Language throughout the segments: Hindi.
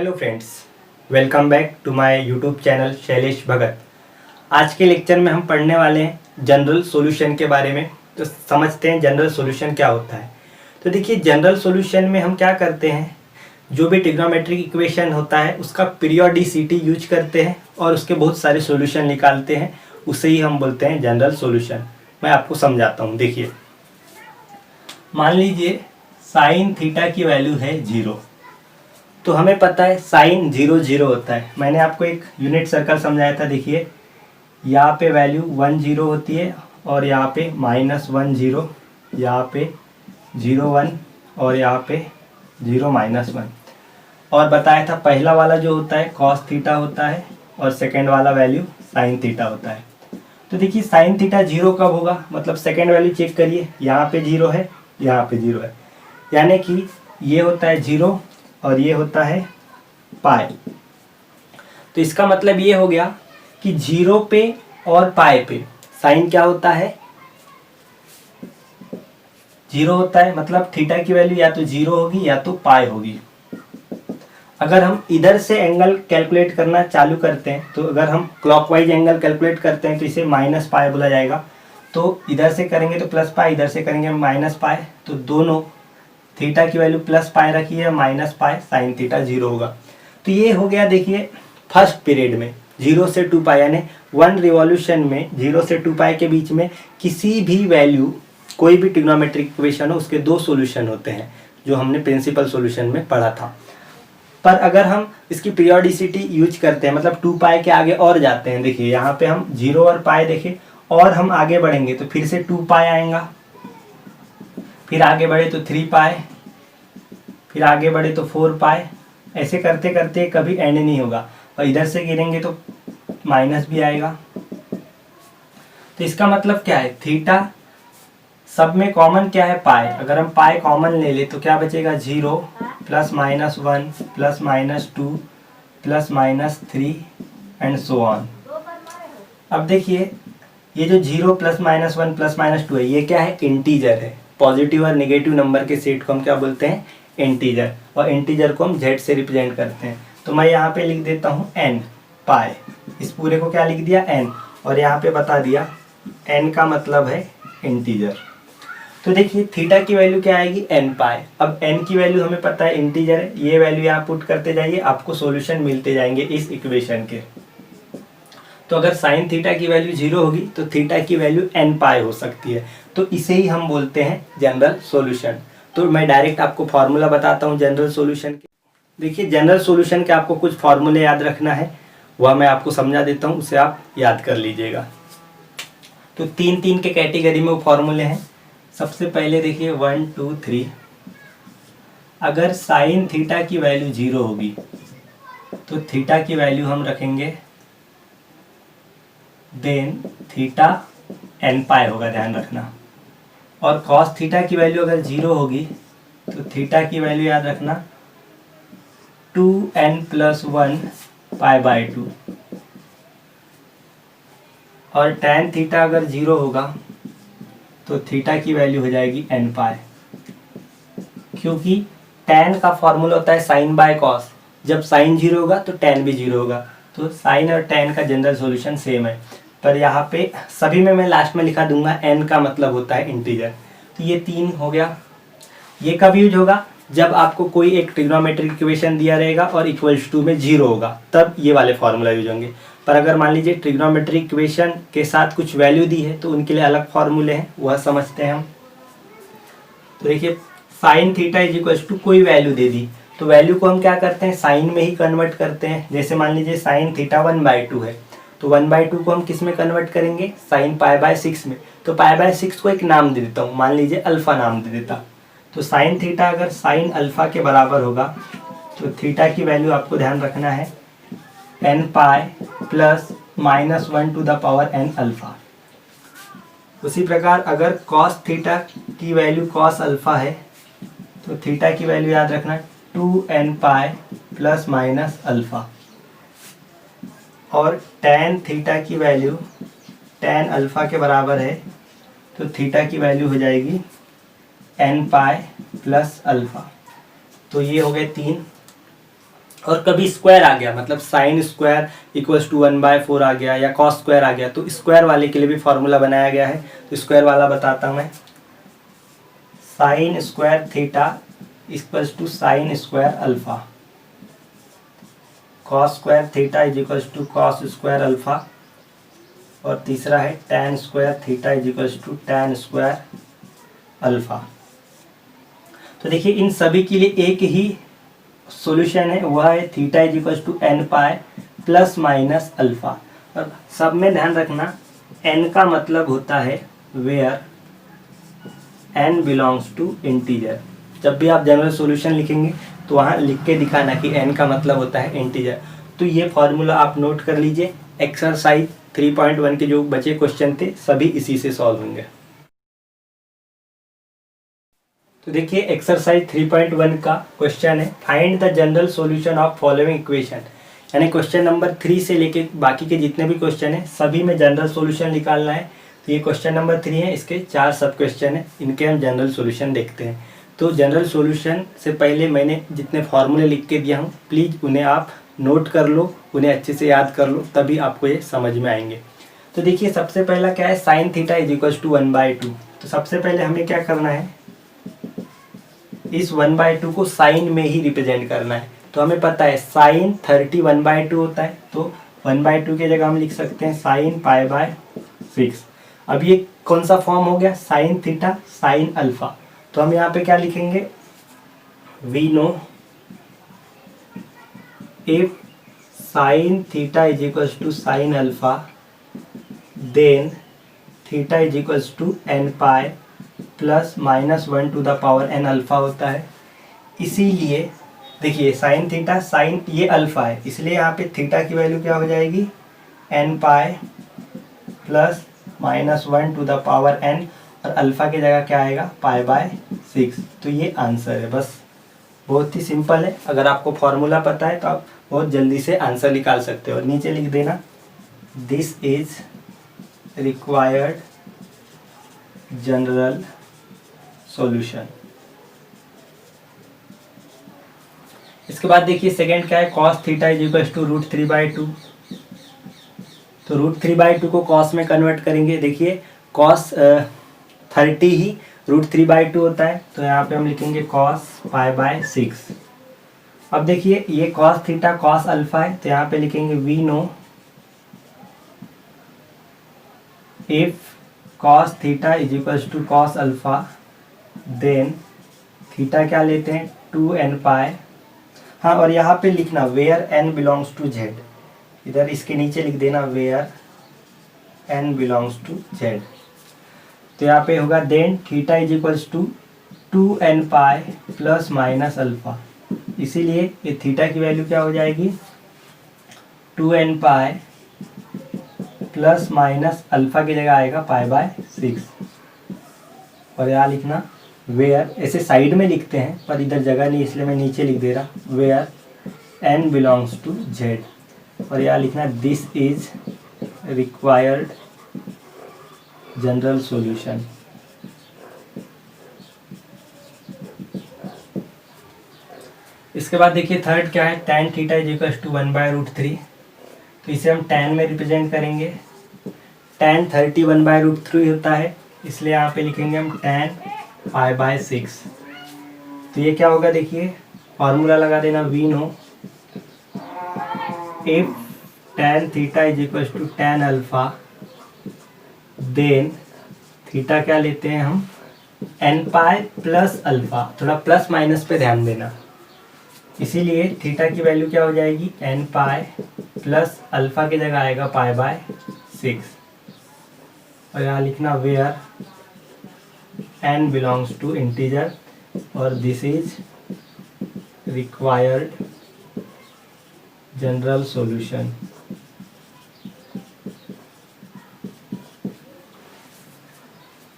Hello friends, welcome back to my YouTube channel Shailesh Bhagat. आज के लेक्चर में हम पढ़ने वाले हैं जनरल सॉल्यूशन के बारे में। तो समझते हैं जनरल सॉल्यूशन क्या होता है। तो देखिए, जनरल सॉल्यूशन में हम क्या करते हैं, जो भी ट्रिग्नोमेट्रिक इक्वेशन होता है उसका पीरियोडिसिटी यूज करते हैं और उसके बहुत सारे सॉल्यूशन निकालते हैं, उसे ही हम बोलते हैं जनरल सॉल्यूशन। मैं आपको समझाता हूँ। देखिए, मान लीजिए साइन थीटा की वैल्यू है 0, तो हमें पता है साइन 0 0 होता है। मैंने आपको एक यूनिट सर्कल समझाया था। देखिए, यहाँ पे वैल्यू 1 0 होती है और यहाँ पे -1 0, यहाँ पे 0 1 और यहाँ पे 0 -1। और बताया था पहला वाला जो होता है कॉस थीटा होता है और सेकेंड वाला वैल्यू साइन थीटा होता है। तो देखिए, साइन थीटा 0 कब होगा, मतलब सेकेंड वैल्यू चेक करिए, यहाँ पे 0 है, यहाँ पे 0 है, यानी कि ये होता है 0 और ये होता है पाई। तो इसका मतलब ये हो गया कि 0 पे और पाई पे साइन क्या होता है, 0 होता है। मतलब थीटा की वैल्यू या तो 0 होगी या तो पाई होगी। अगर हम इधर से एंगल कैलकुलेट करना चालू करते हैं, तो अगर हम क्लॉकवाइज एंगल कैलकुलेट करते हैं तो इसे माइनस पाई बोला जाएगा। तो इधर से करेंगे तो प्लस पाई, इधर से करेंगे माइनस पाई, तो दोनों थीटा की वैल्यू प्लस पाई रखी है, माइनस पाई, साइन थीटा 0 होगा। तो ये हो गया। देखिए, फर्स्ट पीरियड में 0 से 2 पाई, यानी 1 रिवॉल्यूशन में 0 से 2 पाई के बीच में किसी भी वैल्यू, कोई भी ट्रिग्नोमेट्रिक इक्वेशन हो, उसके दो सॉल्यूशन होते हैं, जो हमने प्रिंसिपल सॉल्यूशन में पढ़ा था। पर अगर हम इसकी पीरियोडिसिटी यूज करते हैं, मतलब 2 पाई के आगे और जाते हैं, देखिए यहाँ पे हम 0 और पाई देखें और हम आगे बढ़ेंगे तो फिर से 2 पाई आएगा, फिर आगे बढ़े तो 3 पाई, फिर आगे बढ़े तो 4 पाई। ऐसे करते करते कभी एंड नहीं होगा। और इधर से गिरेंगे तो माइनस भी आएगा। तो इसका मतलब क्या है, थीटा सब में कॉमन क्या है, पाई। अगर हम पाई कॉमन ले ले तो क्या बचेगा, 0 plus -1 plus -2 plus -3 and so on. अब देखिए, ये जो 0 प्लस -1 प्लस -2 है, ये क्या है, इंटीजर है। पॉजिटिव और नेगेटिव नंबर के सेट को हम क्या बोलते हैं, इंटीजर। और इंटीजर को हम z से रिप्रेजेंट करते हैं। तो मैं यहाँ पे लिख देता हूँ n पाई। इस पूरे को क्या लिख दिया, n, और यहाँ पे बता दिया n का मतलब है इंटीजर। तो देखिए, थीटा की वैल्यू क्या आएगी, n पाई। अब n की वैल्यू हमें पता है इंटीजर है, ये वैल्यू यहाँ पुट करते जाइए, आपको सॉल्यूशन मिलते जाएंगे इस इक्वेशन के। तो अगर साइन थीटा की वैल्यू 0 होगी तो थीटा की वैल्यू n पाई हो सकती है। तो इसे ही हम बोलते हैं जनरल सॉल्यूशन। तो मैं डायरेक्ट आपको फार्मूला बताता हूँ जनरल सॉल्यूशन के। देखिए, जनरल सॉल्यूशन के आपको कुछ फार्मूले याद रखना है, वह मैं आपको समझा देता हूँ, उसे आप याद कर लीजिएगा। तो 3 के कैटेगरी में वो फार्मूले हैं। सबसे पहले देखिए 1 2 3। अगर साइन थीटा की वैल्यू 0 होगी तो थीटा की वैल्यू हम रखेंगे देन थीटा n पाई होगा, ध्यान रखना। और कॉस थीटा की वैल्यू अगर 0 होगी तो थीटा की वैल्यू याद रखना 2n + 1 पाई 2। और tan थीटा अगर 0 होगा तो थीटा की वैल्यू हो जाएगी n पाई, क्योंकि tan का फॉर्मूला होता है साइन बाय कॉस। जब साइन 0 होगा तो tan भी 0 होगा। तो साइन और tan का जनरल सॉल्यूशन सेम है। पर यहाँ पे सभी में मैं लास्ट में लिखा दूंगा n का मतलब होता है इंटीजर। तो ये 3 हो गया। ये कब यूज होगा, जब आपको कोई एक ट्रिग्नोमेट्रिक इक्वेशन दिया रहेगा और इक्वल्स टू में 0 होगा, तब ये वाले फार्मूला यूज होंगे। पर अगर मान लीजिए ट्रिग्नोमेट्रिक इक्वेशन के साथ कुछ वैल्यू दी है तो उनके लिए अलग फार्मूले हैं, वह समझते हैं हम। तो देखिए, sine theta is equals to कोई वैल्यू दे दी, तो वैल्यू को हम क्या करते हैं, साइन में ही कन्वर्ट करते हैं। जैसे मान लीजिए साइन थीटा 1/2 है, तो 1/2 को हम किस में कन्वर्ट करेंगे, साइन π/6 में। तो π/6 को एक नाम दे देता हूँ, मान लीजिए अल्फा नाम दे देता। तो साइन थीटा अगर साइन अल्फा के बराबर होगा तो थीटा की वैल्यू आपको ध्यान रखना है n pi plus -1 to the power n alpha. उसी प्रकार अगर कॉस थीटा की वैल्यू कॉस अल्फा है तो थीटा की वैल्यू याद रखना 2n pi plus minus alpha. और tan थीटा की वैल्यू tan अल्फा के बराबर है तो थीटा की वैल्यू हो जाएगी n पाई प्लस अल्फा। तो ये हो गए 3। और कभी स्क्वायर आ गया, मतलब साइन स्क्वायर इक्वल्स टू 1/4 आ गया या कॉस स्क्वायर आ गया, तो स्क्वायर वाले के लिए भी फॉर्मूला बनाया गया है। तो स्क्वायर वाला बताता हूँ मैं, sine square theta equals to sine square alpha, cos square theta is equals to cos square alpha, और तीसरा है tan square theta is equals to tan square alpha. तो देखिए इन सभी के लिए एक ही सॉल्यूशन है, वह है theta is equals to n pi plus minus alpha. और सब में ध्यान रखना n का मतलब होता है where n belongs to integer. जब भी आप जनरल सॉल्यूशन लिखेंगे तो वहाँ लिख के दिखाना कि n का मतलब होता है इंटीजर। तो ये फॉर्मूला आप नोट कर लीजिए। एक्सरसाइज 3.1 के जो बचे क्वेश्चन थे सभी इसी से सॉल्व होंगे। तो देखिए एक्सरसाइज 3.1 का क्वेश्चन है, find the general solution of following equation. यानी क्वेश्चन नंबर 3 से लेके बाकी के जितने भी क्वेश्चन है सभी में जनरल सॉल्यूशन निकालना है। तो ये क्वेश्चन नंबर 3 है, इसके 4 सब क्वेश्चन है, इनके हम जनरल सॉल्यूशन देखते हैं। तो जनरल सॉल्यूशन से पहले मैंने जितने फार्मूले लिख के दिया हूँ प्लीज़ उन्हें आप नोट कर लो, उन्हें अच्छे से याद कर लो, तभी आपको ये समझ में आएंगे। तो देखिए सबसे पहला क्या है, sine theta is equals to 1/2। तो सबसे पहले हमें क्या करना है, इस 1/2 को साइन में ही रिप्रेजेंट करना है। तो हमें पता है साइन 30 1/2 होता है, तो 1/2 की जगह हम लिख सकते हैं साइन π/6। अब ये कौन सा फॉर्म हो गया, साइन थीटा साइन अल्फा। तो हम यहाँ पे क्या लिखेंगे, we know if sine theta is equals to sine alpha then theta is equals to n pi plus minus 1 to the power n alpha होता है। इसीलिए देखिए साइन थीटा साइन ये अल्फा है, इसलिए यहाँ पे थीटा की वैल्यू क्या हो जाएगी, n pi plus minus 1 to the power n, और अल्फा की जगह क्या आएगा π/6। तो ये आंसर है, बस बहुत ही सिंपल है। अगर आपको फॉर्मूला पता है तो आप बहुत जल्दी से आंसर निकाल सकते हो। और नीचे लिख देना this is required general solution. इसके बाद देखिए सेकंड क्या है, cos theta is equals to √3/2। तो √3/2 को cos में कन्वर्ट करेंगे। देखिए cos 30 ही √3/2 होता है, तो यहाँ पे हम लिखेंगे cos π/6। अब देखिए ये cos थीटा cos अल्फा है, तो यहाँ पे लिखेंगे we know if cos theta is equals to cos alpha then theta क्या लेते हैं 2n पाई। हाँ, और यहाँ पे लिखना where n belongs to z, इधर इसके नीचे लिख देना where n belongs to z। तो यहाँ पे होगा then theta is equals to 2n pi plus minus alpha. इसीलिए ये थीटा की वैल्यू क्या हो जाएगी, 2n pi plus minus alpha की जगह आएगा π/6। और यहाँ लिखना वेयर, ऐसे साइड में लिखते हैं पर इधर जगह नहीं इसलिए मैं नीचे लिख दे रहा where n belongs to z। और यहाँ लिखना this is required general solution. इसके बाद देखिए थर्ड क्या है, tan theta is equals to 1/√3। तो इसे हम tan में रिप्रेजेंट करेंगे। tan 30 1/√3 होता है, इसलिए यहाँ पे लिखेंगे हम tan π/6। तो ये क्या होगा, देखिए फॉर्मूला लगा देना we know if tan theta is equals to tan alpha then theta क्या लेते हैं हम n पाई प्लस अल्फा। थोड़ा प्लस माइनस पे ध्यान देना, इसीलिए थीटा की वैल्यू क्या हो जाएगी n पाई प्लस अल्फा की जगह आएगा π/6। और यहाँ लिखना where n belongs to integer और this is required general solution.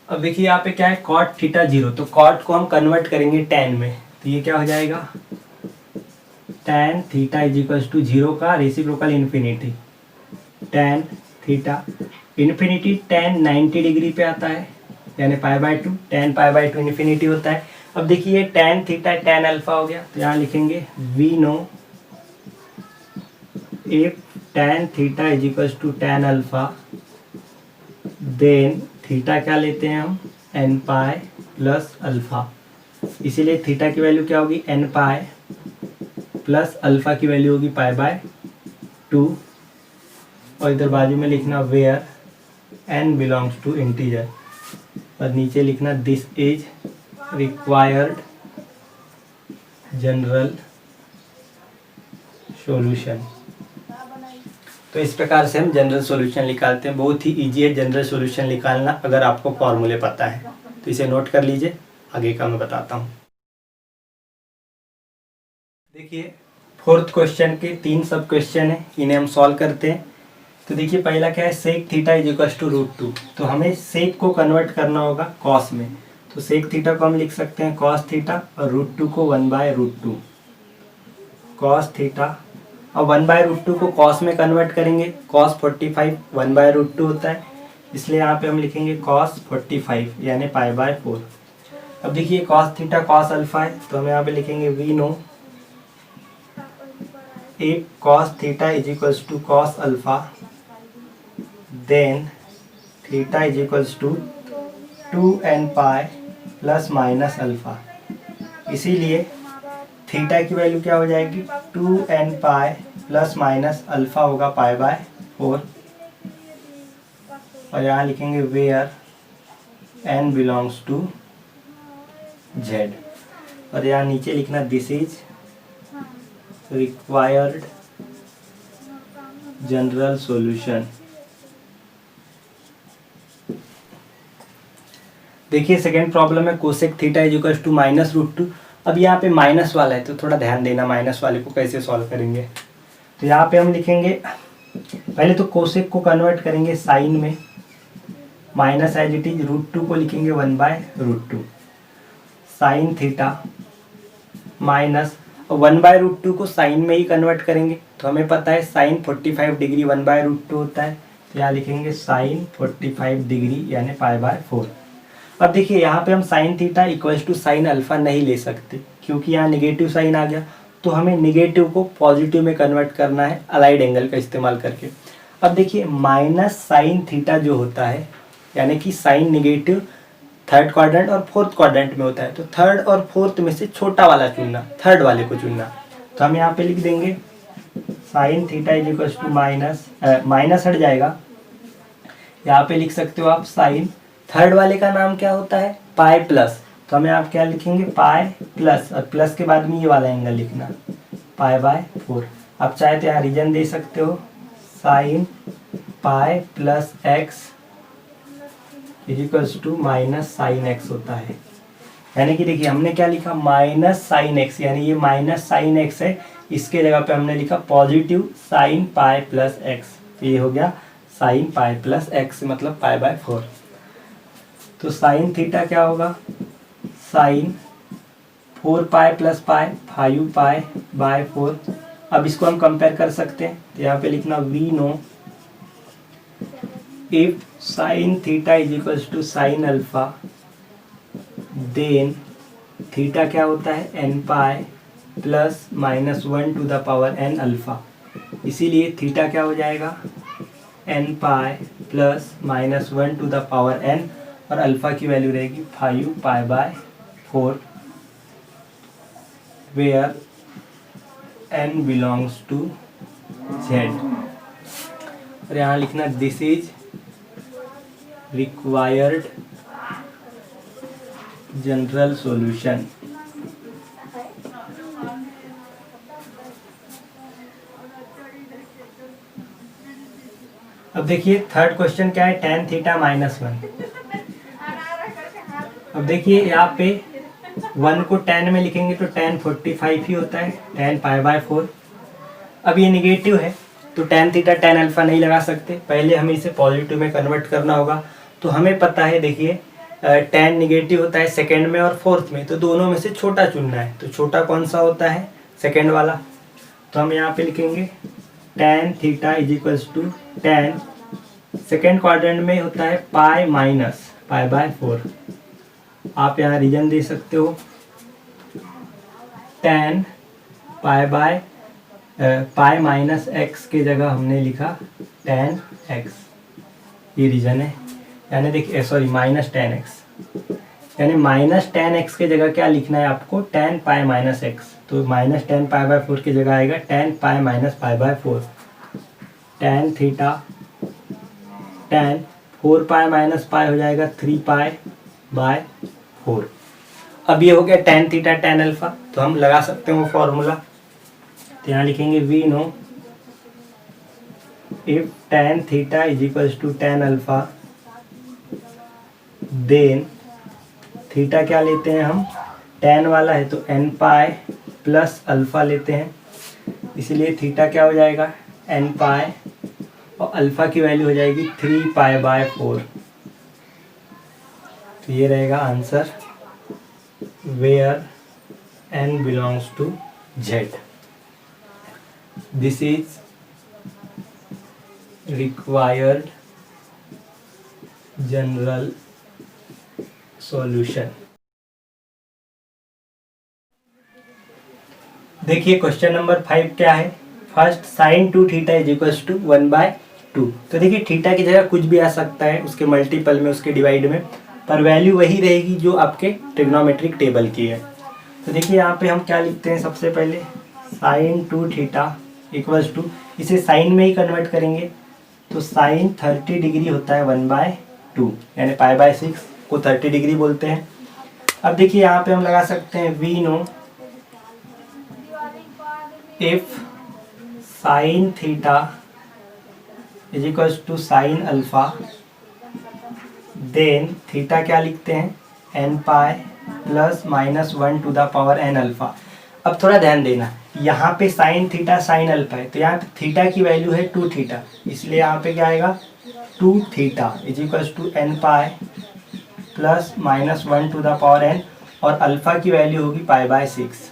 अब देखिए यहाँ पे क्या है, cot थीटा 0। तो cot को हम कन्वर्ट करेंगे tan में, तो ये क्या हो जाएगा tan theta is equals to 0 का reciprocal infinity. tan theta infinity tan 90 degree पे आता है, यानी π/2, tan π/2 इन्फिनिटी होता है। अब देखिए tan थीटा tan अल्फा हो गया, तो यहाँ लिखेंगे we know if tan theta is equals to tan alpha, then theta क्या लेते हैं हम, n पाई प्लस अल्फा। इसीलिए थीटा की वैल्यू क्या होगी, n पाई प्लस अल्फा की वैल्यू होगी पाई बाय 2। और इधर बाजू में लिखना where n belongs to integer, और नीचे लिखना this is required general solution. तो इस प्रकार से हम जनरल सॉल्यूशन निकालते हैं। बहुत ही इजी है जनरल सॉल्यूशन निकालना अगर आपको फॉर्मूले पता है। तो इसे नोट कर लीजिए, आगे का मैं बताता हूँ। देखिए फोर्थ क्वेश्चन के 3 सब क्वेश्चन है, इन्हें हम सॉल्व करते हैं। तो देखिए पहला क्या है, sec theta is equal to √2। तो हमें सेक को कन्वर्ट करना होगा कॉस में। तो सेक थीटा को हम लिख सकते हैं कॉस थीटा, और √2 को 1/√2 कॉस थीटा। अब 1/√2 को कॉस में कन्वर्ट करेंगे, कॉस 45 1/√2 होता है, इसलिए यहाँ पे हम लिखेंगे कॉस 45 यानी π/4। अब देखिए कॉस थीटा कॉस अल्फा है, तो हम यहाँ पे लिखेंगे we know if cos theta is equals to cos alpha, then theta is equals to 2n pi plus minus alpha. इसीलिए थीटा की वैल्यू क्या हो जाएगी, 2n pi plus minus alpha होगा π/4। और यहाँ लिखेंगे where n belongs to z, और यहाँ नीचे लिखना this is required general solution. देखिए सेकेंड प्रॉब्लम है cosec theta is equal to -√2। अब यहाँ पे माइनस वाला है तो थोड़ा ध्यान देना माइनस वाले को कैसे सॉल्व करेंगे। तो यहाँ पे हम लिखेंगे, पहले तो कोसेक को कन्वर्ट करेंगे साइन में, माइनस एज इट इज √2 को लिखेंगे 1/√2 साइन थीटा माइनस 1/√2 को साइन में ही कन्वर्ट करेंगे। तो हमें पता है साइन 45 डिग्री 1/√2 होता है, तो यहाँ लिखेंगे साइन 45 डिग्री यानी π/4। अब देखिए यहाँ पे हम sine theta equals to sine alpha नहीं ले सकते क्योंकि यहाँ निगेटिव साइन आ गया, तो हमें निगेटिव को पॉजिटिव में कन्वर्ट करना है अलाइड एंगल का इस्तेमाल करके। अब देखिए माइनस साइन थीटा जो होता है, यानी कि साइन निगेटिव थर्ड क्वाड्रेंट और फोर्थ क्वाड्रेंट में होता है, तो थर्ड और फोर्थ में से छोटा वाला चुनना, थर्ड वाले को चुनना। तो हम यहाँ पे लिख देंगे sine theta is equals to minus हट जाएगा, यहाँ पे लिख सकते हो आप साइन, थर्ड वाले का नाम क्या होता है पाई प्लस, तो हमें आप क्या लिखेंगे पाई प्लस, और प्लस के बाद में ये वाला एंगल लिखना π/4। आप चाहे तो यहाँ रीजन दे सकते हो, sine pi plus x is equals to minus sine x होता है। यानी कि देखिए हमने क्या लिखा माइनस साइन एक्स, यानी ये माइनस साइन एक्स है, इसके जगह पे हमने लिखा positive sign pi plus x, तो ये हो गया साइन पाई प्लस एक्स मतलब π/4। तो साइन थीटा क्या होगा, साइन 4 पाई प्लस पाई 5 π/4। अब इसको हम कंपेयर कर सकते हैं, तो यहाँ पे लिखना we know if sine theta is equals to sine alpha, then theta क्या होता है n pi plus -1 to the power n alpha. इसीलिए थीटा क्या हो जाएगा n pi plus -1 to the power n, और अल्फा की वैल्यू रहेगी 5 π/4 where n belongs to z। और यहाँ लिखना this is required general solution. अब देखिए थर्ड क्वेश्चन क्या है, tan थीटा -1। अब देखिए यहाँ पे 1 को tan में लिखेंगे तो tan 45 ही होता है, tan π/4। अब ये निगेटिव है तो tan थीटा tan अल्फा नहीं लगा सकते, पहले हमें इसे पॉजिटिव में कन्वर्ट करना होगा। तो हमें पता है देखिए tan निगेटिव होता है सेकेंड में और फोर्थ में, तो दोनों में से छोटा चुनना है। तो छोटा कौन सा होता है, सेकेंड वाला। तो हम यहाँ पे लिखेंगे tan theta is equals to tan, second quadrant में होता है पाई माइनस π/4। आप यहाँ रीजन दे सकते हो tan पाई माइनस एक्स के जगह हमने लिखा टेन एक्स, ये रीजन है। यानी देखिए सॉरी माइनस टेन एक्स, यानी माइनस टेन एक्स के जगह क्या लिखना है आपको, टेन पाई माइनस एक्स। तो minus ten pi by four की जगह आएगा ten pi minus pi by four, tan theta tan four pi minus pi हो जाएगा थ्री पाई बाय फोर। अब ये हो गया टेन थीटा टेन अल्फा, तो हम लगा सकते हैं वो फॉर्मूला। तो यहाँ लिखेंगे we know if tan theta is equals to tan alpha, then theta क्या लेते हैं हम, टेन वाला है तो एन पाई प्लस अल्फा लेते हैं, इसलिए थीटा क्या हो जाएगा एन पाई, और अल्फा की वैल्यू हो जाएगी थ्री पाई बाय फोर। तो ये रहेगा answer, where n belongs to Z. This is required general solution. देखिए क्वेश्चन नंबर 5 क्या है, first sine two theta is equals to 1/2। तो देखिए थीटा की जगह कुछ भी आ सकता है उसके मल्टीपल में, उसके डिवाइड में, पर वैल्यू वही रहेगी जो आपके ट्रिग्नोमेट्रिक टेबल की है। तो देखिए यहाँ पे हम क्या लिखते हैं, सबसे पहले sine two theta equals to, इसे साइन में ही कन्वर्ट करेंगे तो साइन 30 डिग्री होता है 1/2, यानी पाई बाय 6 को 30 डिग्री बोलते हैं। अब देखिए यहाँ पे हम लगा सकते हैं we know if sine theta is equals to sine alpha, then theta क्या लिखते हैं n pi plus minus 1 to the power n alpha. अब थोड़ा ध्यान देना, यहाँ पे साइन थीटा साइन अल्फा है, तो यहाँ पे थीटा की वैल्यू है 2 थीटा, इसलिए यहाँ पे क्या आएगा 2 theta is equals to n pi plus minus 1 to the power n, और अल्फा की वैल्यू होगी पाई बाय 6।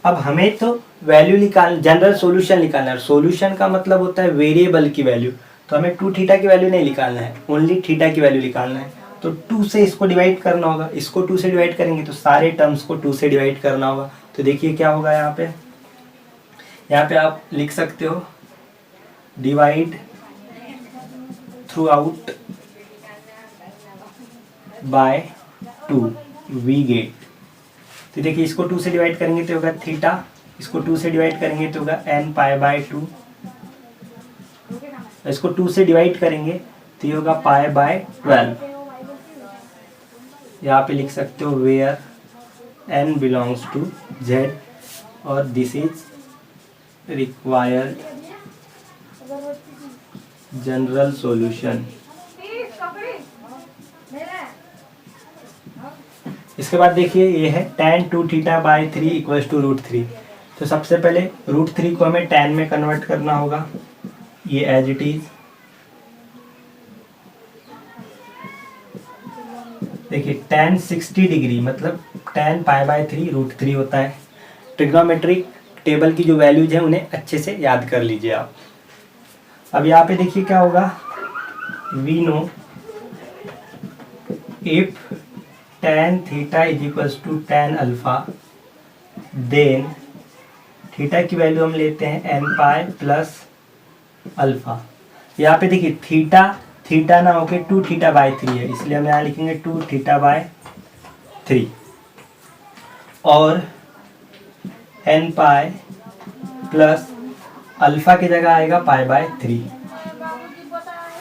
अब हमें तो वैल्यू निकाल, जनरल सॉल्यूशन निकालना है। सॉल्यूशन का मतलब होता है वेरिएबल की वैल्यू, तो हमें 2 थीटा की वैल्यू नहीं निकालना है, ओनली थीटा की वैल्यू निकालना है। तो 2 से इसको डिवाइड करना होगा, इसको 2 से डिवाइड करेंगे तो सारे टर्म्स को 2 से डिवाइड करना होगा। तो देखिए क्या होगा यहाँ पे आप लिख सकते हो divide throughout by 2 we get. तो देखिए इसको 2 से डिवाइड करेंगे तो होगा थीटा, इसको 2 से डिवाइड करेंगे तो होगा एन पाई बाय 2, इसको 2 से डिवाइड करेंगे तो ये होगा पाई बाय 12। यहाँ पे लिख सकते हो where n belongs to Z, और this is required general solution. इसके बाद देखिए ये है tan 2 theta by 3 equals to √3। तो सबसे पहले √3 को हमें tan में कन्वर्ट करना होगा, ये एज इट इज। देखिए tan 60 डिग्री मतलब tan पाई बाय 3 √3 होता है। ट्रिग्नोमेट्रिक टेबल की जो वैल्यूज हैं उन्हें अच्छे से याद कर लीजिए आप। अब यहाँ पे देखिए क्या होगा, we know if tan theta is equals to tan alpha, then theta की वैल्यू हम लेते हैं n पाई प्लस अल्फा। यहाँ पे देखिए थीटा ना होके 2 थीटा बाय 3 है, इसलिए हम यहाँ लिखेंगे 2 थीटा बाय 3, और n पाई प्लस अल्फा की जगह आएगा पाई बाय 3।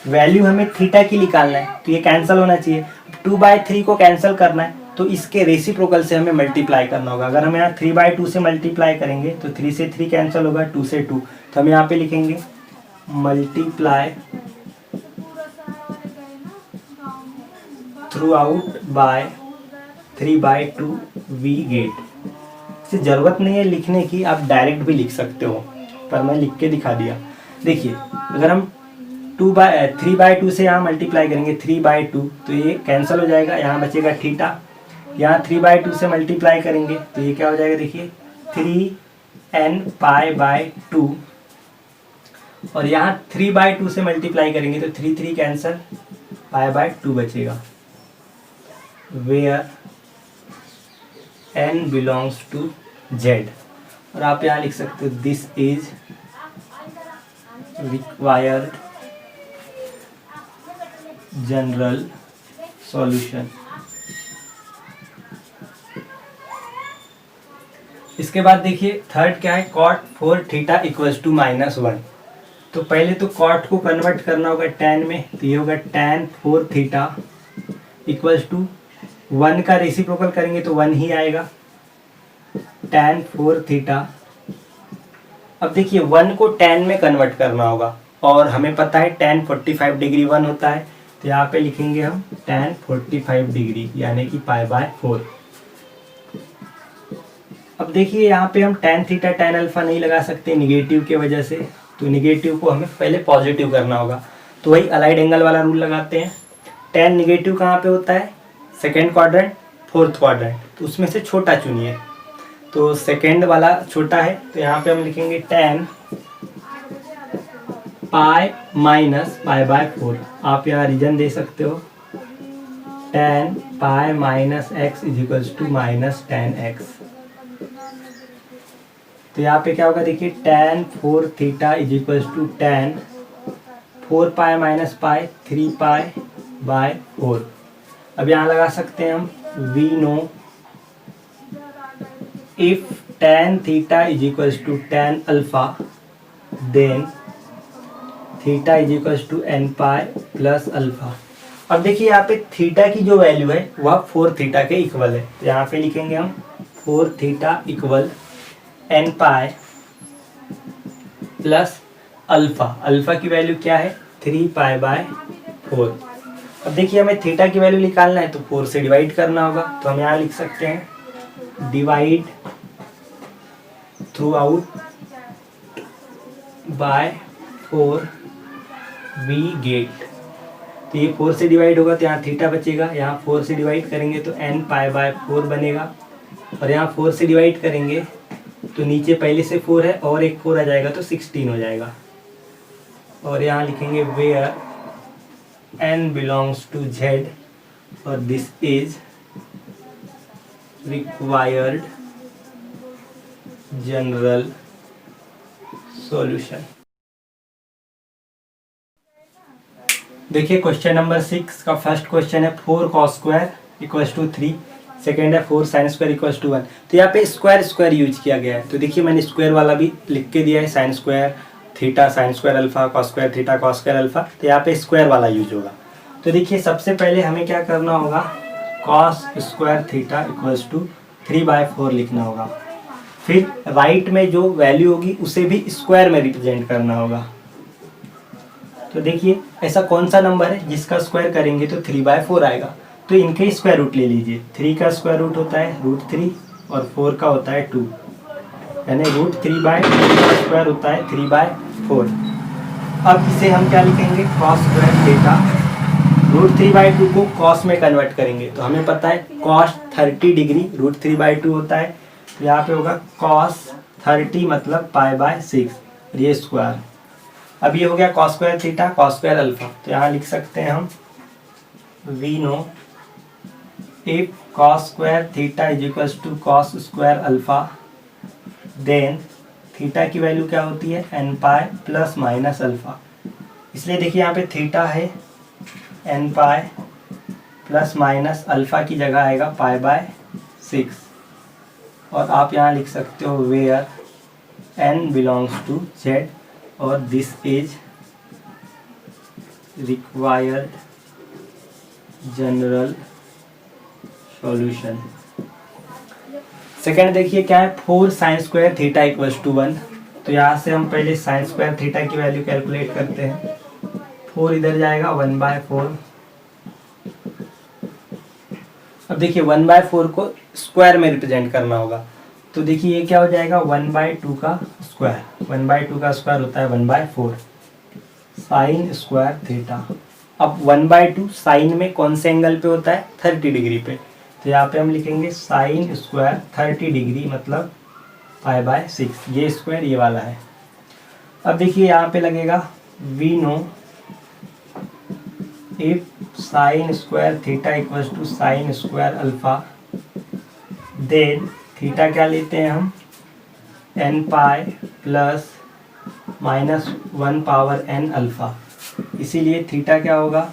वैल्यू हमें थीटा की निकालना है तो ये कैंसिल होना चाहिए। 2/3 को कैंसिल करना है तो इसके रेसिप्रोकल से हमें मल्टीप्लाई करना होगा। अगर हम यहाँ 3/2 से मल्टीप्लाई करेंगे तो 3 से 3 कैंसिल होगा, 2 से 2, तो हम यहाँ पे लिखेंगे multiply throughout by 3/2 we get. इसे ज़रूरत नहीं है लिखने की, आप डायरेक्ट भी लिख सकते हो, पर मैं लिख के दिखा दिया। देखिए अगर हम 3/2 से यहाँ मल्टीप्लाई करेंगे 3/2 तो ये कैंसिल हो जाएगा, यहाँ बचेगा थीटा। यहाँ 3/2 से मल्टीप्लाई करेंगे तो ये क्या हो जाएगा, देखिए 3n पाई बाय 2, और यहाँ 3/2 से मल्टीप्लाई करेंगे तो 3 कैंसिल, पाई बाय 2 बचेगा। Where n belongs to z, और आप यहाँ लिख सकते हो this is required general solution. इसके बाद देखिए थर्ड क्या है, cot 4 थीटा इक्वल्स टू -1। तो पहले तो cot को कन्वर्ट करना होगा tan में, तो ये होगा tan 4 थीटा इक्वल्स टू 1 का रेसिप्रोकल करेंगे तो 1 ही आएगा, tan 4 थीटा। अब देखिए 1 को tan में कन्वर्ट करना होगा और हमें पता है tan 45 डिग्री 1 होता है, तो यहाँ पे लिखेंगे हम tan 45 डिग्री यानी कि π/4। अब देखिए यहाँ पे हम tan थीटा tan अल्फा नहीं लगा सकते निगेटिव के वजह से, तो निगेटिव को हमें पहले पॉजिटिव करना होगा। तो वही अलाइड एंगल वाला रूल लगाते हैं। tan निगेटिव कहाँ पे होता है, सेकेंड क्वाड्रेंट, फोर्थ क्वाड्रेंट, तो उसमें से छोटा चुनिए। तो सेकेंड वाला छोटा है, तो यहाँ पे हम लिखेंगे tan π-π/4। आप यहाँ रीजन दे सकते हो, tan π-x = -tan x। तो यहाँ पे क्या होगा देखिए tan 4 थीटा = tan 4π - π 3π/4। अब यहाँ लगा सकते हैं हम we know if tan theta = tan alpha then theta = nπ + alpha. अब देखिए यहाँ पे थीटा की जो वैल्यू है वह 4 थीटा के इक्वल है, तो यहाँ पे लिखेंगे हम 4 थीटा = nπ + अल्फा। अल्फा की वैल्यू क्या है, 3π/4। अब देखिए हमें थीटा की वैल्यू निकालना है तो 4 से डिवाइड करना होगा, तो हम यहाँ लिख सकते हैं divide throughout by 4 we get. तो ये 4 से डिवाइड होगा तो यहाँ थीटा बचेगा, यहाँ 4 से डिवाइड करेंगे तो nπ/4 बनेगा, और यहाँ 4 से डिवाइड करेंगे तो नीचे पहले से 4 है और एक 4 आ जाएगा तो 16 हो जाएगा। और यहाँ लिखेंगे where n belongs to z और this is required general solution. देखिए क्वेश्चन नंबर 6 का फर्स्ट क्वेश्चन है 4 cos² = 3, सेकेंड है 4 sin² = 1। तो यहाँ पे स्क्वायर यूज किया गया है, तो देखिए मैंने स्क्वायर वाला भी लिख के दिया है, sin² theta sin² alpha cos² theta cos² alpha, तो यहाँ पे स्क्वायर वाला यूज होगा। तो देखिए सबसे पहले हमें क्या करना होगा, cos² थीटा = 3/4 लिखना होगा। फिर राइट में जो वैल्यू होगी उसे भी स्क्वायर में रिप्रेजेंट करना होगा। तो देखिए ऐसा कौन सा नंबर है जिसका स्क्वायर करेंगे तो 3/4 आएगा, तो इनके स्क्वायर रूट ले लीजिए। 3 का स्क्वायर रूट होता है √3 और 4 का होता है 2, यानी √3/2 का स्क्वायर होता है 3/4। अब इसे हम क्या लिखेंगे, cos² थीटा, √3/2 को cos में कन्वर्ट करेंगे तो हमें पता है cos 30 डिग्री √3/2 होता है, तो यहाँ पे होगा cos 30 मतलब π/6 और ये स्क्वायर। अब ये हो गया cos² थीटा cos² अल्फा, तो यहाँ लिख सकते हैं हम we know if cos² theta = cos² alpha then theta की वैल्यू क्या होती है nπ ± अल्फा। इसलिए देखिए यहाँ पे थीटा है, nπ ± अल्फा की जगह आएगा π/6, और आप यहाँ लिख सकते हो where n belongs to z और this is required general solution. Second देखिए क्या है, 4 sin² थीटा = 1। तो यहाँ से हम पहले sin² थीटा की वैल्यू कैलकुलेट करते हैं। 4 इधर जाएगा 1/4। अब देखिए 1/4 को स्क्वायर में रिप्रेजेंट करना होगा, तो देखिए ये क्या हो जाएगा 1/2 का स्क्वायर। 1/2 का स्क्वायर होता है 1/4 sin² थीटा। अब 1/2 साइन में कौन से एंगल पे होता है, 30 डिग्री पे, तो यहाँ पे हम लिखेंगे sin² 30 डिग्री मतलब π/6, ये स्क्वायर ये वाला है। अब देखिए यहाँ पे लगेगा we know if sin² theta = sin² alpha then theta क्या लेते हैं हम n pi plus minus 1 power n alpha. इसीलिए थीटा क्या होगा,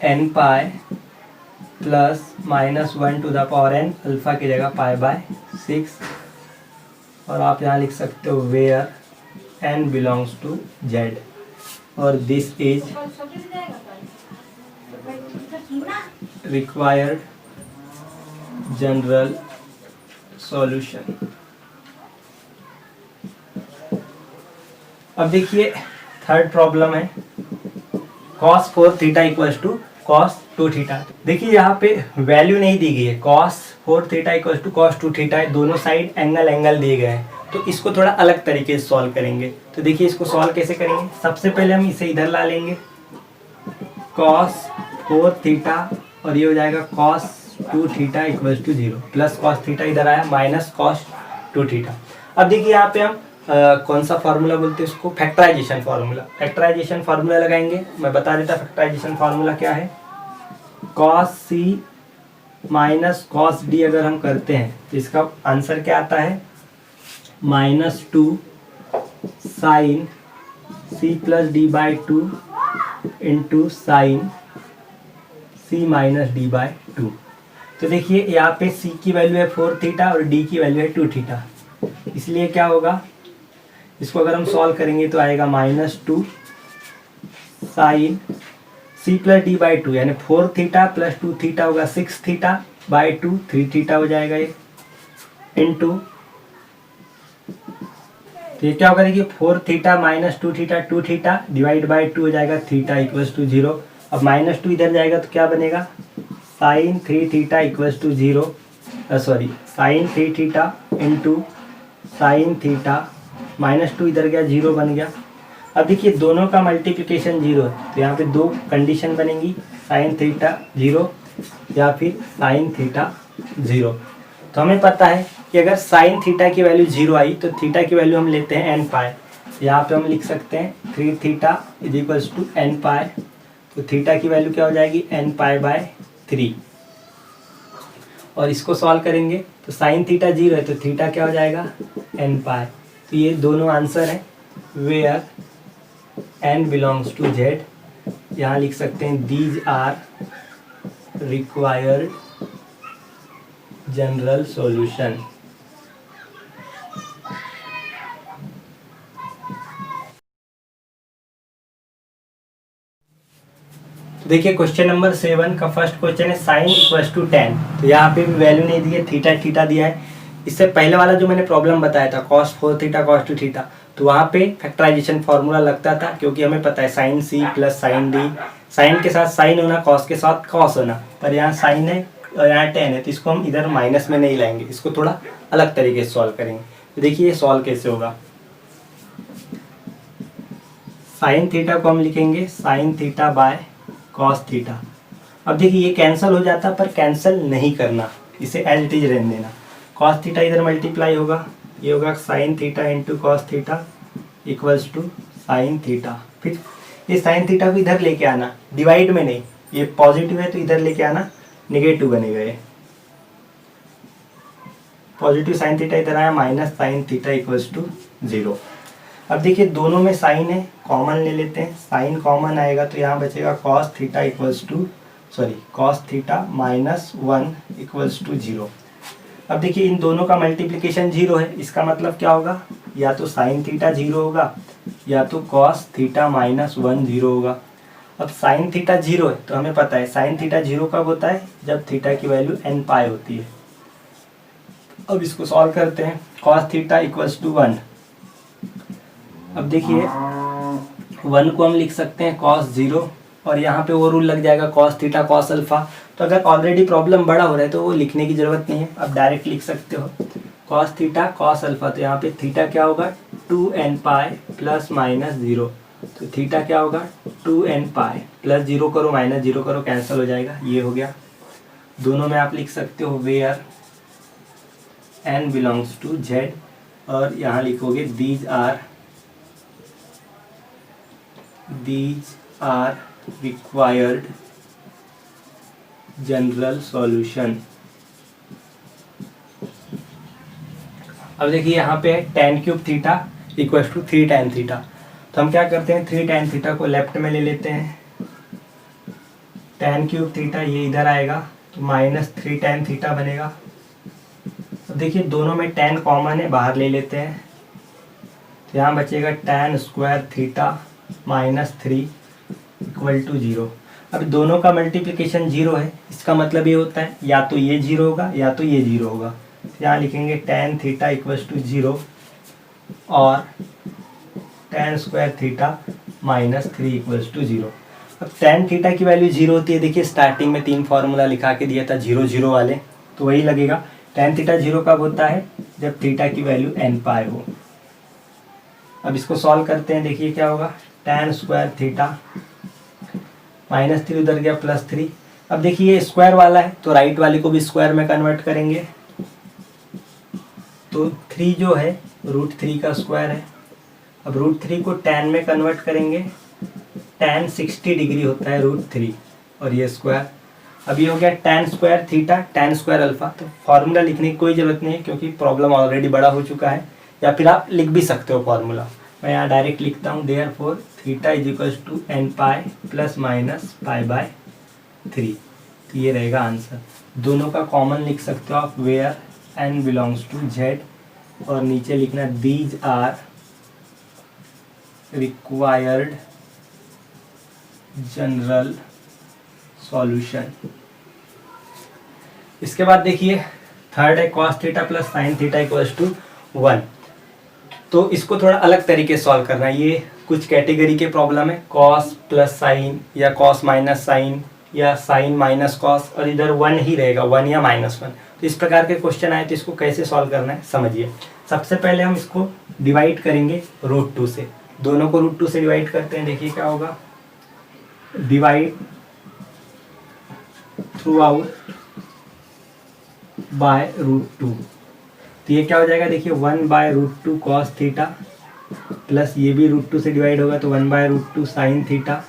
n pi plus minus 1 to the power n alpha की जगह पाई बाय 6। और आप यहाँ लिख सकते हो where n belongs to Z, और this is required general solution. अब देखिए थर्ड प्रॉब्लम है, cos 4 theta equals to cos 2 theta. देखिए यहाँ पे वैल्यू नहीं दी गई है, cos 4 theta equals to cos 2 theta है, दोनों साइड एंगल दिए गए हैं। तो इसको थोड़ा अलग तरीके से सॉल्व करेंगे। तो देखिए इसको सॉल्व कैसे करेंगे, सबसे पहले हम इसे इधर ला लेंगे, cos 4 थीटा और ये हो जाएगा cos 2 theta equals to 0, plus cos theta इधर आया माइनस cos 2 थीटा। अब देखिए यहाँ पे हम कौन सा फार्मूला बोलते हैं उसको, फैक्टराइजेशन फार्मूला। फैक्टराइजेशन फार्मूला लगाएंगे, मैं बता देता फैक्टराइजेशन फार्मूला क्या है। cos c minus cos d अगर हम करते हैं तो इसका आंसर क्या आता है, -2 sine c plus D by 2 into sine c minus D by 2। तो देखिए यहाँ पे c की वैल्यू है 4 थीटा और d की वैल्यू है 2 थीटा, इसलिए क्या होगा, इसको अगर हम सॉल्व करेंगे तो आएगा -2 sine c plus D by 2, यानी 4 थीटा प्लस 2 थीटा होगा 6 थीटा बाई 2 3 थीटा हो जाएगा ये, इंटू तो ये क्या होगा, देखिए 4 theta minus 2 theta 2 theta divide by 2 हो जाएगा थीटा इक्वल्स टू 0। अब -2 इधर जाएगा तो क्या बनेगा, sine 3 theta equals to 0, sorry sine 3 theta into sine theta, -2 इधर गया 0 बन गया। अब देखिए दोनों का मल्टीप्लिकेशन 0 है, तो यहाँ पे दो कंडीशन बनेंगी, साइन थीटा 0 या फिर साइन थीटा 0। तो हमें पता है कि अगर साइन थीटा की वैल्यू 0 आई तो थीटा की वैल्यू हम लेते हैं एन पाई। यहाँ पे हम लिख सकते हैं 3 theta is equals to n pi, तो थीटा की वैल्यू क्या हो जाएगी, एन पाई बाय 3। और इसको सॉल्व करेंगे तो साइन थीटा 0 है तो थीटा क्या हो जाएगा, एन पाई। तो ये दोनों आंसर हैं, where n belongs to Z. यहाँ लिख सकते हैं these are required general solution. देखिए क्वेश्चन नंबर 7 का फर्स्ट क्वेश्चन है साइन इक्वल्स टू 10। तो यहाँ पे भी वैल्यू नहीं दी है, थीटा थीटा दिया है। इससे पहले वाला जो मैंने प्रॉब्लम बताया था cos 4 थीटा cos 2 थीटा, तो वहाँ पे फैक्टराइजेशन फार्मूला लगता था, क्योंकि हमें पता है sine C plus sine D, sine के साथ साइन होना, कॉस के साथ कॉस होना, पर यहाँ साइन है और यहाँ 10 है, तो इसको हम इधर माइनस में नहीं लाएंगे, इसको थोड़ा अलग तरीके से सॉल्व करेंगे। तो देखिए ये सॉल्व कैसे होगा, साइन थीटा को हम लिखेंगे sine theta by cos theta. अब देखिए ये कैंसिल हो जाता, पर कैंसिल नहीं करना, इसे एज इट इज रहने देना। कॉस थीटा इधर मल्टीप्लाई होगा, ये होगा sine theta into cos theta equals to sine theta. फिर ये साइन थीटा को इधर लेके आना, डिवाइड में नहीं, ये पॉजिटिव है तो इधर लेके आना, निगेटिव बनेगा ये, पॉजिटिव साइन थीटा इधर आया, minus sine theta equals to 0। अब देखिए दोनों में साइन है, कॉमन ले लेते हैं, साइन कॉमन आएगा तो यहाँ बचेगा cos theta equals to cos theta minus 1 equals to 0। अब देखिए इन दोनों का मल्टीप्लिकेशन 0 है, इसका मतलब क्या होगा, या तो साइन थीटा 0 होगा या तो कॉस थीटा माइनस 1 0 होगा। अब साइन थीटा 0 है तो हमें पता है साइन थीटा 0 कब होता है, जब थीटा की वैल्यू एन पाई होती है। अब इसको सॉल्व करते हैं, कॉस थीटा इक्वल्स टू 1। अब देखिए 1 को हम लिख सकते हैं कॉस 0, और यहाँ पे वो रूल लग जाएगा कॉस थीटा कॉस अल्फा। तो अगर ऑलरेडी प्रॉब्लम बड़ा हो रहा है तो वो लिखने की ज़रूरत नहीं है, अब डायरेक्ट लिख सकते हो कॉस थीटा कॉस अल्फा। तो यहाँ पे थीटा क्या होगा, 2n पाई प्लस माइनस 0। तो थीटा क्या होगा, 2n पाई प्लस 0 करो माइनस 0 करो, कैंसिल हो जाएगा, ये हो गया। दोनों में आप लिख सकते हो where n belongs to z, और यहाँ लिखोगे these are required general solution. अब देखिए यहाँ पे है tan cube theta equal to 3 tan theta. तो हम क्या करते हैं 3 tan थीटा को लेफ्ट में ले लेते हैं, tan क्यूब थीटा ये इधर आएगा तो -3 tan थीटा बनेगा। अब देखिए दोनों में tan कॉमन है, बाहर ले लेते हैं तो यहाँ बचेगा tan square theta -3 equal to 0। अब दोनों का मल्टीप्लिकेशन 0 है, इसका मतलब ये होता है या तो ये 0 होगा या तो ये 0 होगा। तो यहाँ लिखेंगे tan थीटा इक्वल टू 0 और tan square theta -3 equal to 0। अब tan थीटा की वैल्यू 0 होती है, देखिए स्टार्टिंग में 3 फार्मूला लिखा के दिया था 0 0 वाले, तो वही लगेगा। tan थीटा 0 कब होता है, जब थीटा की वैल्यू n पाई हो। अब इसको सॉल्व करते हैं, देखिए क्या होगा tan स्क्वायर थीटा -3 उधर गया +3। अब देखिए ये स्क्वायर वाला है तो राइट वाले को भी स्क्वायर में कन्वर्ट करेंगे, तो 3 जो है √3 का स्क्वायर है। अब √3 को tan में कन्वर्ट करेंगे, tan 60 डिग्री होता है √3 और ये स्क्वायर। अब ये हो गया tan square theta tan square alpha. तो फॉर्मूला लिखने की कोई ज़रूरत नहीं है क्योंकि प्रॉब्लम ऑलरेडी बड़ा हो चुका है, या फिर आप लिख भी सकते हो फॉर्मूला। मैं यहाँ डायरेक्ट लिखता हूँ therefore theta is equal to n pi plus minus π/3। तो ये रहेगा आंसर। दोनों का कॉमन लिख सकते हो आप, where n belongs to z, और नीचे लिखना these are required general solution. इसके बाद देखिए थर्ड है cos theta plus sine theta equals to 1। तो इसको थोड़ा अलग तरीके से सॉल्व करना है। ये कुछ कैटेगरी के प्रॉब्लम है, cos प्लस साइन या cos माइनस साइन या साइन माइनस cos, और इधर 1 ही रहेगा, 1 या -1। तो इस प्रकार के क्वेश्चन आए तो इसको कैसे सॉल्व करना है समझिए। सबसे पहले हम इसको डिवाइड करेंगे √2 से, दोनों को √2 से डिवाइड करते हैं। देखिए क्या होगा, डिवाइड थ्रू आउट बाय √2। तो ये क्या हो जाएगा, देखिए 1/√2 cos थीटा प्लस ये भी √2 से डिवाइड होगा तो 1/√2 साइन थीटा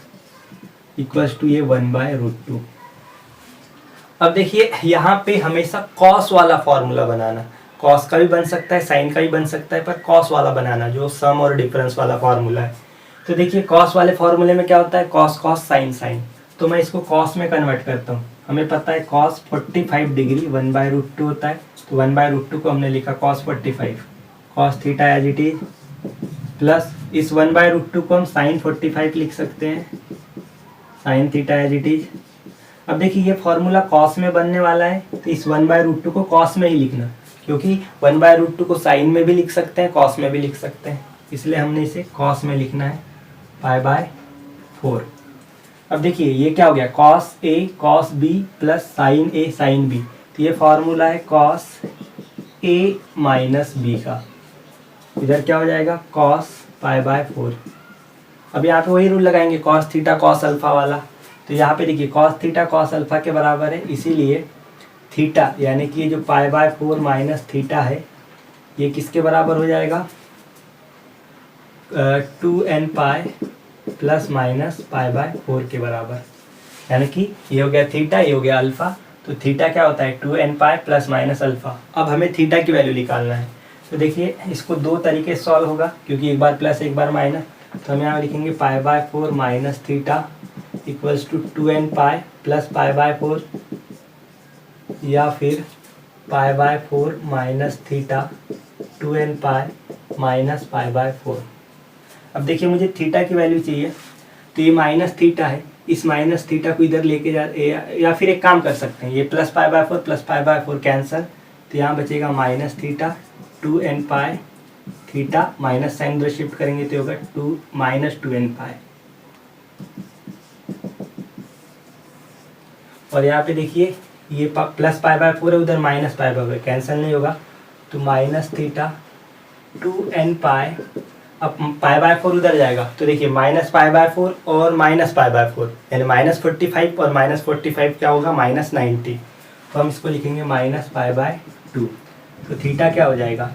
इक्वल्स टू ये 1/√2। अब देखिए यहाँ पे हमेशा cos वाला फॉर्मूला बनाना, cos का भी बन सकता है साइन का भी बन सकता है, पर cos वाला बनाना जो सम और डिफरेंस वाला फॉर्मूला है। तो देखिए cos वाले फॉर्मूले में क्या होता है, cos cos साइन साइन। तो मैं इसको cos में कन्वर्ट करता हूँ। हमें पता है cos 45 डिग्री 1/√2 होता है, तो 1/√2 को हमने लिखा cos 45, cos theta as it is, plus इस 1/√2 को हम साइन 45 लिख सकते हैं, sine theta as it is. अब देखिए ये फॉर्मूला cos में बनने वाला है, तो इस 1/√2 को cos में ही लिखना, क्योंकि 1/√2 को साइन में भी लिख सकते हैं cos में भी लिख सकते हैं, इसलिए हमने इसे cos में लिखना है π/4। अब देखिए ये क्या हो गया, cos A cos B plus sine A sine B। तो ये फॉर्मूला है cos A माइनस B का, इधर क्या हो जाएगा cos π/4। अब यहाँ पे वही रूल लगाएंगे cos थीटा cos अल्फा वाला। तो यहाँ पे देखिए cos थीटा cos अल्फा के बराबर है, इसीलिए थीटा यानी कि ये जो π/4 माइनस थीटा है ये किसके बराबर हो जाएगा, 2n पाई प्लस माइनस π/4 के बराबर। यानी कि ये हो गया थीटा, ये हो गया अल्फा। तो थीटा क्या होता है 2n pi plus minus alpha. अब हमें थीटा की वैल्यू निकालना है, तो देखिए इसको दो तरीके से सॉल्व होगा, क्योंकि एक बार प्लस एक बार माइनस। तो हम यहाँ लिखेंगे π/4 minus theta equals to 2n pi plus π/4, या फिर π/4 minus theta 2n pi minus π/4। अब देखिए मुझे थीटा की वैल्यू चाहिए, तो ये माइनस थीटा है, इस माइनस थीटा को इधर लेके जा, या फिर एक काम कर सकते हैं, ये प्लस π/4 कैंसल, तो यहाँ बचेगा माइनस थीटा 2n पाई थीटा, माइनस साइन उधर शिफ्ट करेंगे तो होगा -2n पाई। और यहाँ पे देखिए ये प्लस π/4 है, उधर माइनस π/4 कैंसिल नहीं होगा, तो माइनस थीटा 2n पाई। अब π/4 उधर जाएगा तो देखिए माइनस π/4 और माइनस π/4 यानी -45 और -45 क्या होगा -90। तो हम इसको लिखेंगे -π/2। तो थीटा क्या हो जाएगा,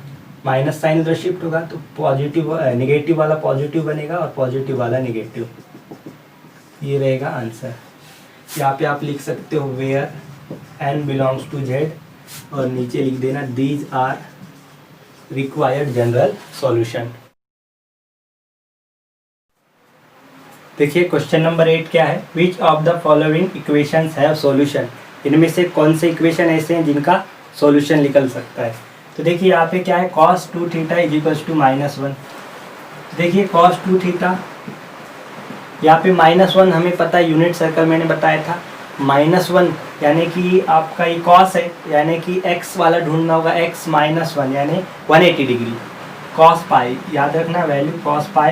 माइनस साइन उधर शिफ्ट होगा तो पॉजिटिव नेगेटिव वाला पॉजिटिव बनेगा और पॉजिटिव वाला नेगेटिव। ये रहेगा आंसर। यहाँ पे आप लिख सकते हो where n belongs to z, और नीचे लिख देना these are required general solution. देखिए क्वेश्चन नंबर 8 क्या है, which of the following equations have solution. इनमें से कौन से इक्वेशन ऐसे हैं जिनका सॉल्यूशन निकल सकता है। तो देखिए यहाँ पे क्या है, cos 2 theta is equals to -1। देखिए cos 2 थीटा, यहाँ पे -1 हमें पता है, यूनिट सर्कल मैंने बताया था। -1 यानी कि आपका ये cos है, यानी कि x वाला ढूंढना होगा, x -1 यानी 180 डिग्री। cos पाई याद रखना, वैल्यू cos पाई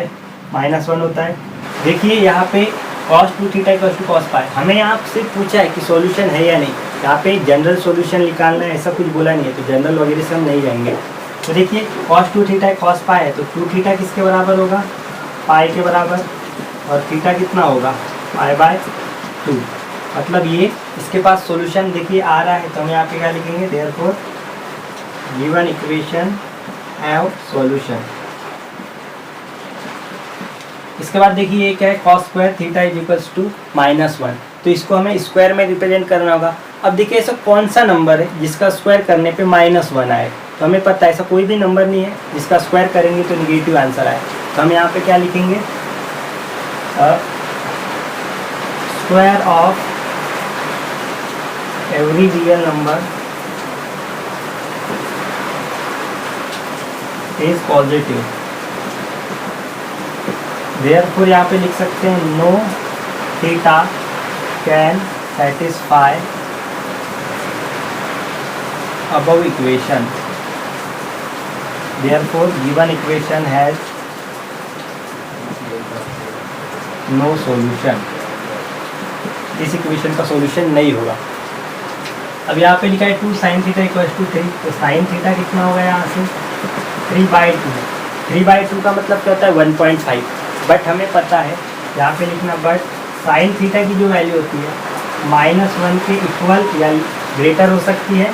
-1 होता है। देखिए यहाँ पे cos 2 theta equals to cos pi, हमें आपसे पूछा है कि सॉल्यूशन है या नहीं। यहाँ पे जनरल सॉल्यूशन निकालना है, ऐसा कुछ बोला नहीं है, तो जनरल वगैरह से हम नहीं जाएंगे। तो देखिए cos 2 थीटा cos पाई है, तो 2 थीटा किसके बराबर होगा, पाई के बराबर, और थीटा कितना होगा, पाई/2। मतलब ये इसके पास सॉल्यूशन देखिए आ रहा है, तो हम यहाँ पे क्या लिखेंगे, therefore given equation have solution. इसके बाद देखिए ये क्या है, cos square theta is equals to -1, तो इसको हमें स्क्वायर में रिप्रेजेंट करना होगा। अब देखिए ऐसा कौन सा नंबर है जिसका स्क्वायर करने पे -1 आए, तो हमें पता है ऐसा कोई भी नंबर नहीं है जिसका स्क्वायर करेंगे तो निगेटिव आंसर आए। तो हम यहाँ पे क्या लिखेंगे, square of every real number is positive. Therefore यहाँ पे लिख सकते हैं, no theta can satisfy above equation, therefore given equation has no solution। इस इक्वेशन का सॉल्यूशन नहीं होगा। अब यहाँ पे लिखा है 2 sin थीटा इक्वल्स टू 3, तो sin थीटा कितना होगा यहाँ से 3/2। 3/2 का मतलब क्या होता है, 1.5। बट हमें पता है यहाँ पे लिखना, बट sin थीटा की जो वैल्यू होती है -1 के इक्वल या ग्रेटर हो सकती है,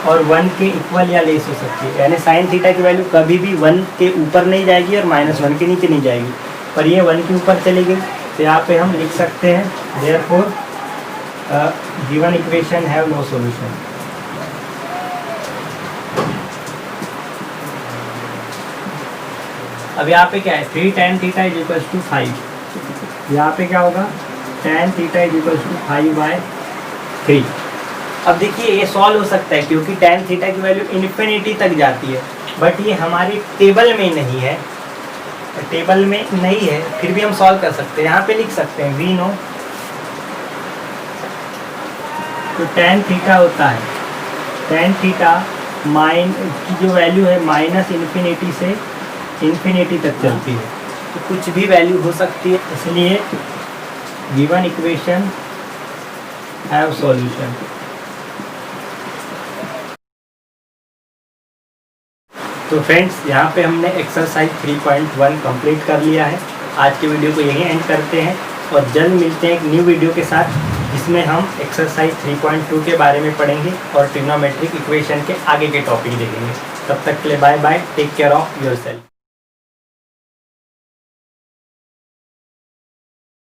और 1 के इक्वल या लेस हो सकती है। यानी sin थीटा की वैल्यू कभी भी 1 के ऊपर नहीं जाएगी और -1 के नीचे नहीं जाएगी, पर ये 1 के ऊपर चली गई। तो यहाँ पे हम लिख सकते हैं, therefore given equation have no solution. अब यहाँ पे क्या है, 3 tan theta is equals to 5। यहाँ पे क्या होगा, tan theta is equals to 5/3। अब देखिए ये सॉल्व हो सकता है क्योंकि tan थीटा की वैल्यू इन्फिनिटी तक जाती है, बट ये हमारी टेबल में नहीं है, टेबल में नहीं है, फिर भी हम सॉल्व कर सकते हैं। यहाँ पे लिख सकते हैं, वी नो, तो tan थीटा होता है, tan थीटा की जो वैल्यू है -इन्फिनिटी से इन्फिनिटी तक चलती है, तो कुछ भी वैल्यू हो सकती है, इसलिए गिवन इक्वेशन हैव सॉल्यूशन। तो फ्रेंड्स यहाँ पे हमने एक्सरसाइज 3.1 कंप्लीट कर लिया है। आज के वीडियो को यहीं एंड करते हैं और जल्द मिलते हैं एक न्यू वीडियो के साथ, जिसमें हम एक्सरसाइज 3.2 के बारे में पढ़ेंगे और ट्रिग्नोमेट्रिक इक्वेशन के आगे के टॉपिक देखेंगे। तब तक के लिए bye bye, take care of yourself.